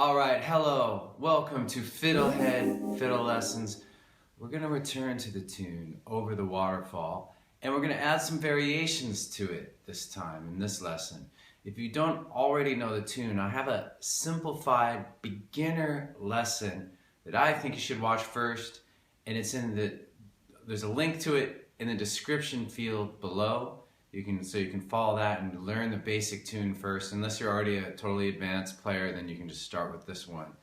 Alright, hello. Welcome to FiddleHed Fiddle Lessons. We're going to return to the tune Over the Waterfall, and we're going to add some variations to it this time in this lesson. If you don't already know the tune, I have a simplified beginner lesson that I think you should watch first, and it's there's a link to it in the description field below. So you can follow that and learn the basic tune first. Unless you're already a totally advanced player, then you can just start with this one.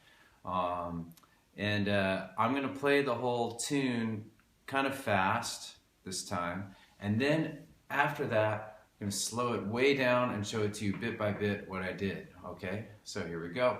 I'm going to play the whole tune kind of fast this time, and then after that I'm going to slow it way down and show it to you bit by bit what I did. Okay, so here we go.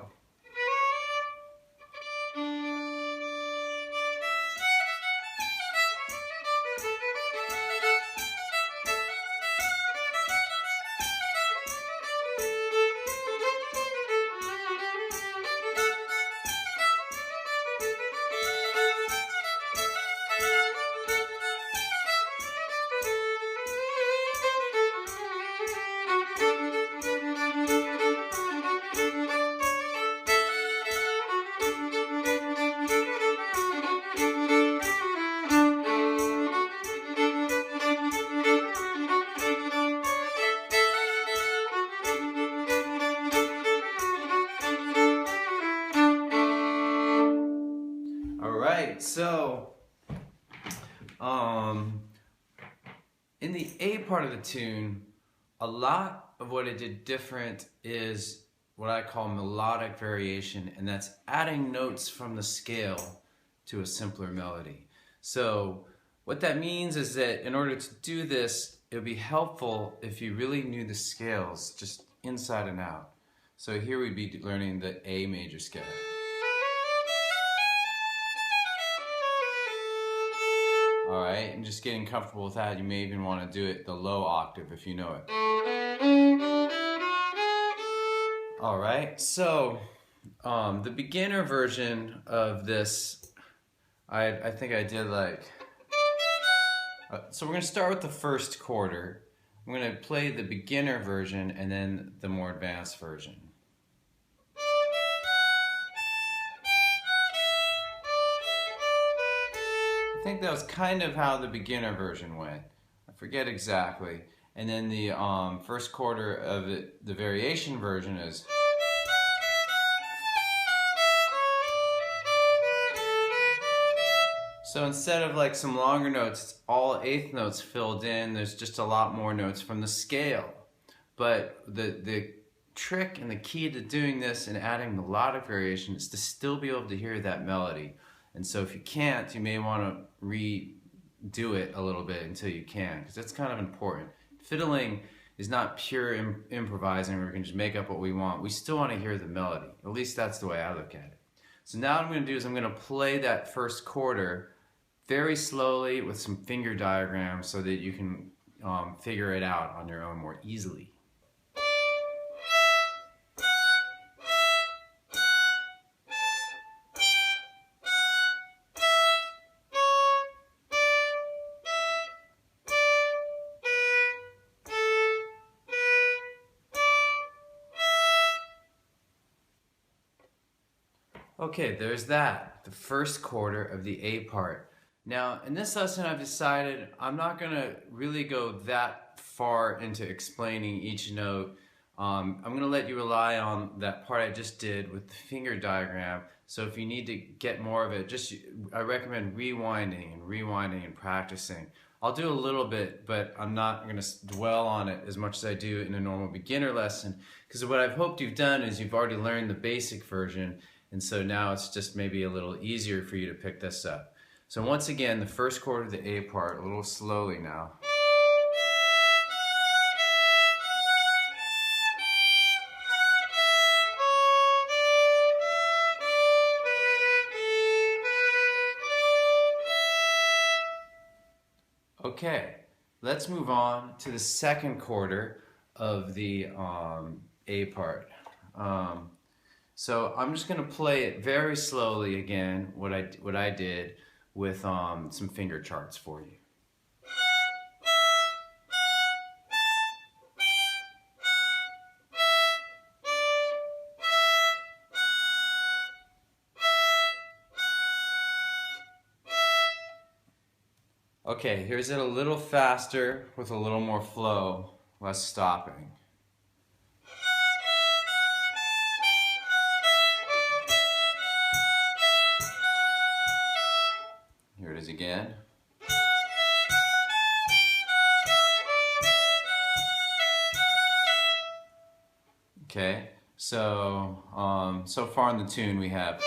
Alright, so in the A part of the tune, a lot of what I did different is what I call melodic variation, and that's adding notes from the scale to a simpler melody. So what that means is that in order to do this, it would be helpful if you really knew the scales just inside and out. So here we'd be learning the A major scale. Alright, and just getting comfortable with that, you may even want to do it the low octave if you know it. Alright, so the beginner version of this, I think I did like... so we're going to start with the first quarter. I'm going to play the beginner version and then the more advanced version. I think that was kind of how the beginner version went. I forget exactly. And then the first quarter of it, the variation version is... So instead of like some longer notes, it's all eighth notes filled in. There's just a lot more notes from the scale. But the trick and the key to doing this and adding melodic variation is to still be able to hear that melody. And so if you can't, you may want to redo it a little bit until you can, because that's kind of important. Fiddling is not pure improvising where we can just make up what we want. We still want to hear the melody. At least that's the way I look at it. So now what I'm going to do is I'm going to play that first quarter very slowly with some finger diagrams so that you can figure it out on your own more easily. Okay, there's that, the first quarter of the A part. Now, in this lesson I've decided I'm not going to really go that far into explaining each note. I'm going to let you rely on that part I just did with the finger diagram. So if you need to get more of it, I recommend rewinding and practicing. I'll do a little bit, but I'm not going to dwell on it as much as I do in a normal beginner lesson, because what I've hoped you've done is you've already learned the basic version. And so now it's just maybe a little easier for you to pick this up. So once again, the first quarter of the A part, a little slowly now. Okay, let's move on to the second quarter of the A part. So I'm just going to play it very slowly again, what I did with some finger charts for you. Okay, here's it a little faster with a little more flow, less stopping. Here it is again. Okay, so so far in the tune we have.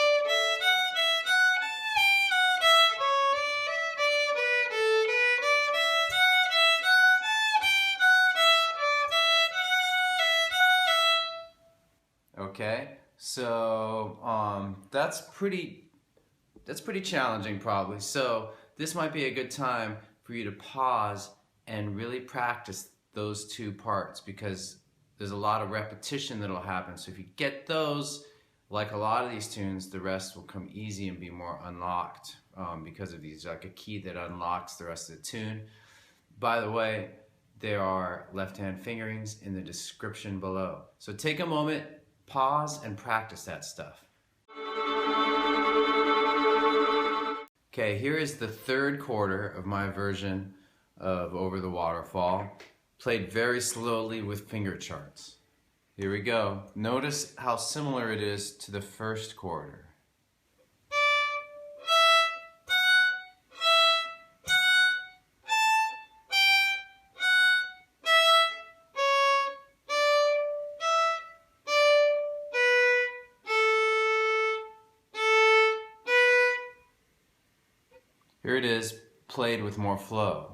Okay, so that's pretty challenging probably. So this might be a good time for you to pause and really practice those two parts, because there's a lot of repetition that'll happen. So if you get those, like a lot of these tunes, the rest will come easy and be more unlocked because of these, like a key that unlocks the rest of the tune. By the way, there are left-hand fingerings in the description below. So take a moment, pause, and practice that stuff. Okay, here is the third quarter of my version of Over the Waterfall, played very slowly with finger charts. Here we go. Notice how similar it is to the first quarter. Here it is, played with more flow.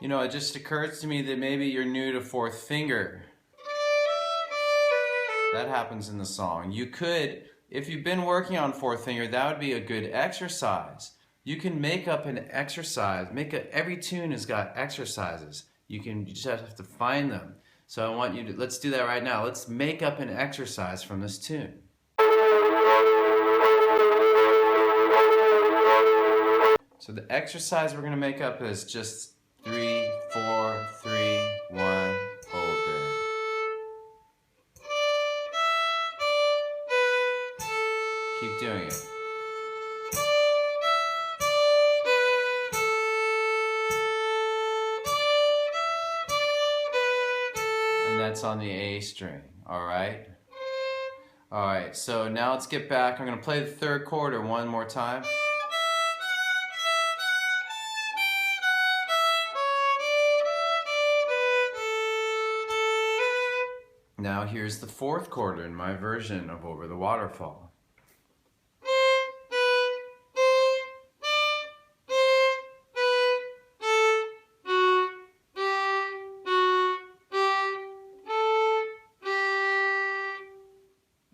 You know, it just occurs to me that maybe you're new to fourth finger. That happens in the song. You could, if you've been working on fourth finger, that would be a good exercise. You can make up an exercise. Every tune has got exercises. You just have to find them. So I want you to, let's do that right now. Let's make up an exercise from this tune. So the exercise we're going to make up is just 3, 4, 3, 1, open. Keep doing it. And that's on the A string, alright? Alright, so now let's get back. I'm going to play the third quarter one more time. Now here's the fourth quarter in my version of Over the Waterfall.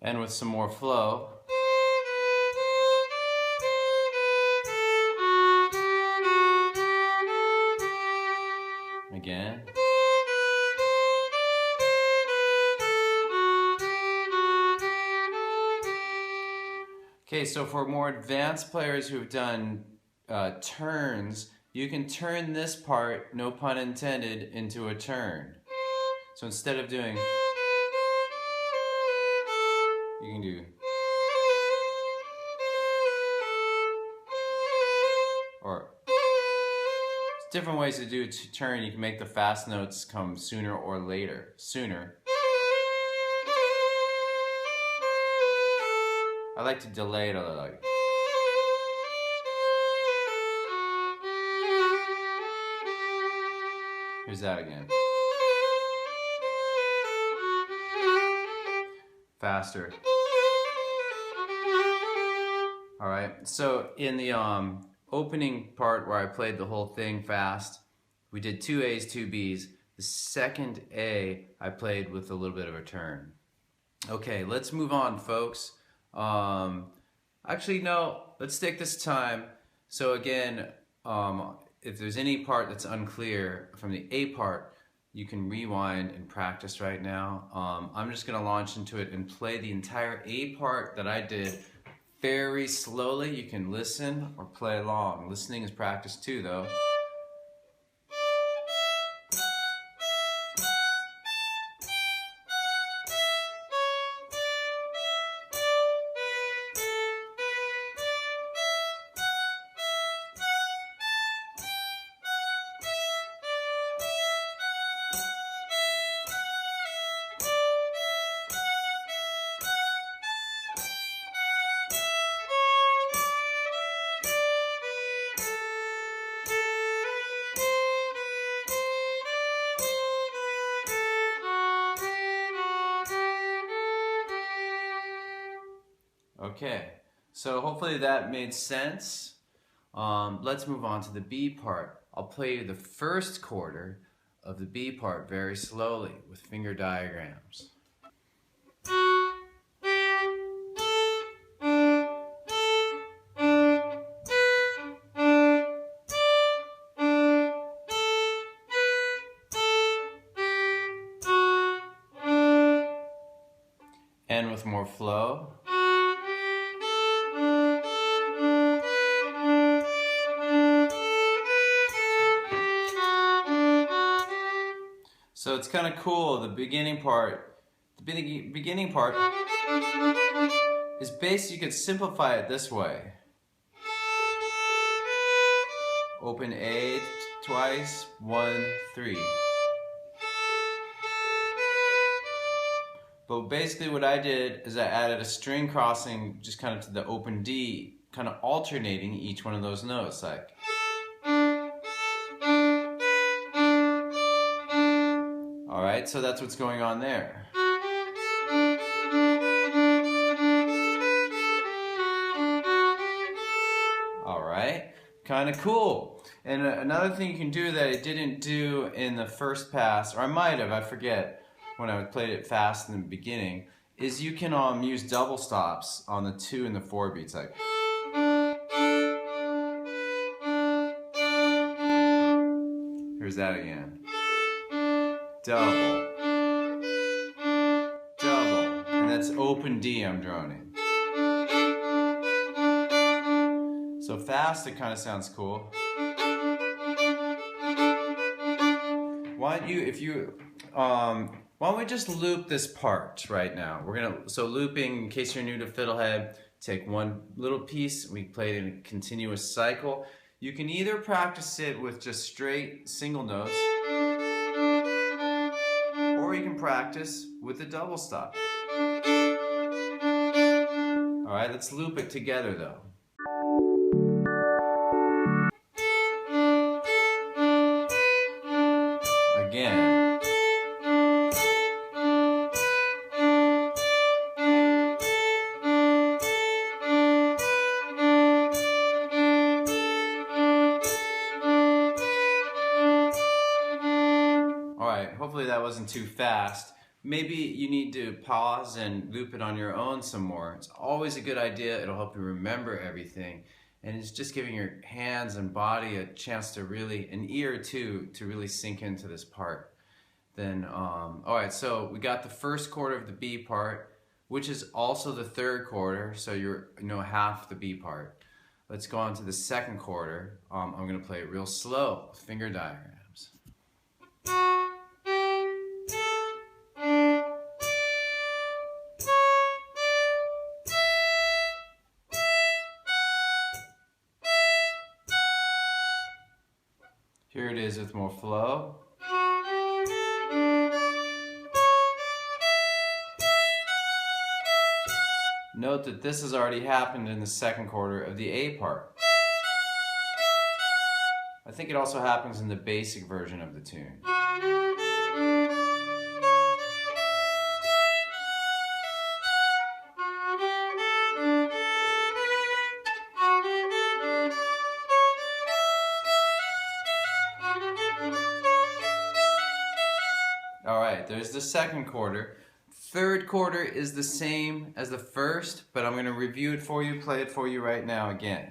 And with some more flow. Again. Okay, so for more advanced players who've done turns, you can turn this part, no pun intended, into a turn. So instead of doing, you can do, or different ways to do a turn. You can make the fast notes come sooner or later. Sooner. I like to delay it a little. Like. Here's that again. Faster. Alright, so in the opening part where I played the whole thing fast, we did 2 A's, 2 B's. The second A I played with a little bit of a turn. Okay, let's move on, folks. Actually, no, let's take this time. So again, if there's any part that's unclear from the A part, you can rewind and practice right now. I'm just going to launch into it and play the entire A part that I did very slowly. You can listen or play along. Listening is practice too, though. Okay, so hopefully that made sense. Let's move on to the B part. I'll play you the first quarter of the B part very slowly with finger diagrams. And with more flow. So it's kind of cool, the beginning part is basically, you could simplify it this way. Open A twice, 1, 3. But basically what I did is I added a string crossing just kind of to the open D, kind of alternating each one of those notes, like. Alright, so that's what's going on there. Alright, kind of cool. And another thing you can do that I didn't do in the first pass, or I might have, I forget, when I played it fast in the beginning, is you can use double stops on the 2 and the 4 beats, like. Here's that again. Double, double, and that's open D I'm droning. So fast it kind of sounds cool. Why don't we just loop this part right now? So looping, in case you're new to FiddleHed, take one little piece, we play it in a continuous cycle. You can either practice it with just straight single notes, or you can practice with a double stop. Alright, let's loop it together though. Again. Hopefully that wasn't too fast. Maybe you need to pause and loop it on your own some more. It's always a good idea. It'll help you remember everything. And it's just giving your hands and body a chance to really, an ear too, to really sink into this part. Then, alright, so we got the first quarter of the B part, which is also the third quarter, so you're half the B part. Let's go on to the second quarter. I'm going to play it real slow with finger diagrams. Here it is with more flow. Note that this has already happened in the second quarter of the A part. I think it also happens in the basic version of the tune. Alright, there's the second quarter. Third quarter is the same as the first, but I'm going to review it for you, play it for you right now again.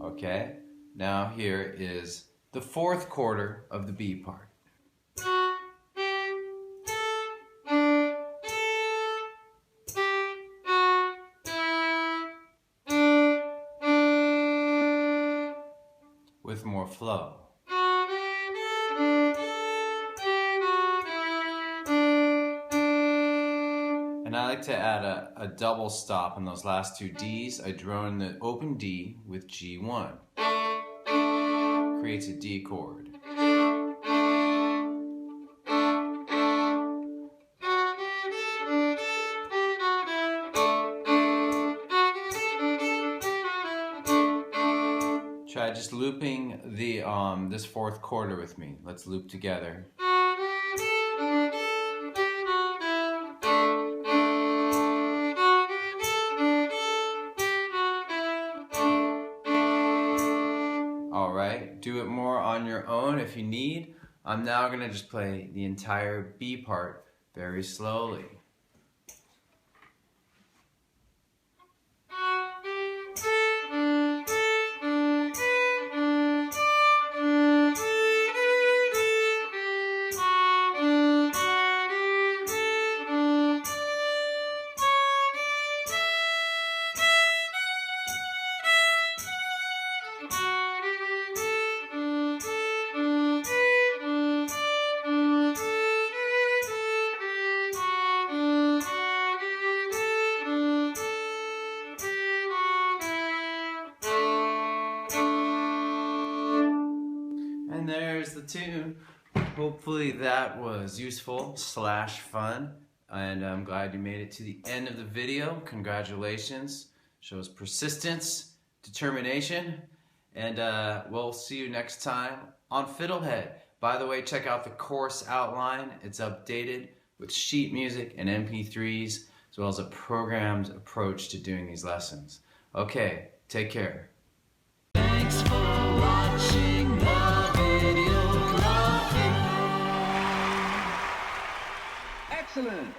Okay, now here is the fourth quarter of the B part. with more flow. And I like to add a double stop on those last two Ds. I drone the open D with G1. Creates a D chord. Try just looping the this fourth quarter with me. Let's loop together. All right, do it more on your own if you need. I'm now gonna just play the entire B part very slowly. And there's the tune. Hopefully that was useful / fun, and I'm glad you made it to the end of the video. Congratulations. Shows persistence, determination, and we'll see you next time on FiddleHed. By the way, check out the course outline. It's updated with sheet music and MP3s, as well as a programmed approach to doing these lessons. Okay, take care. Thanks for watching the video. Excellent!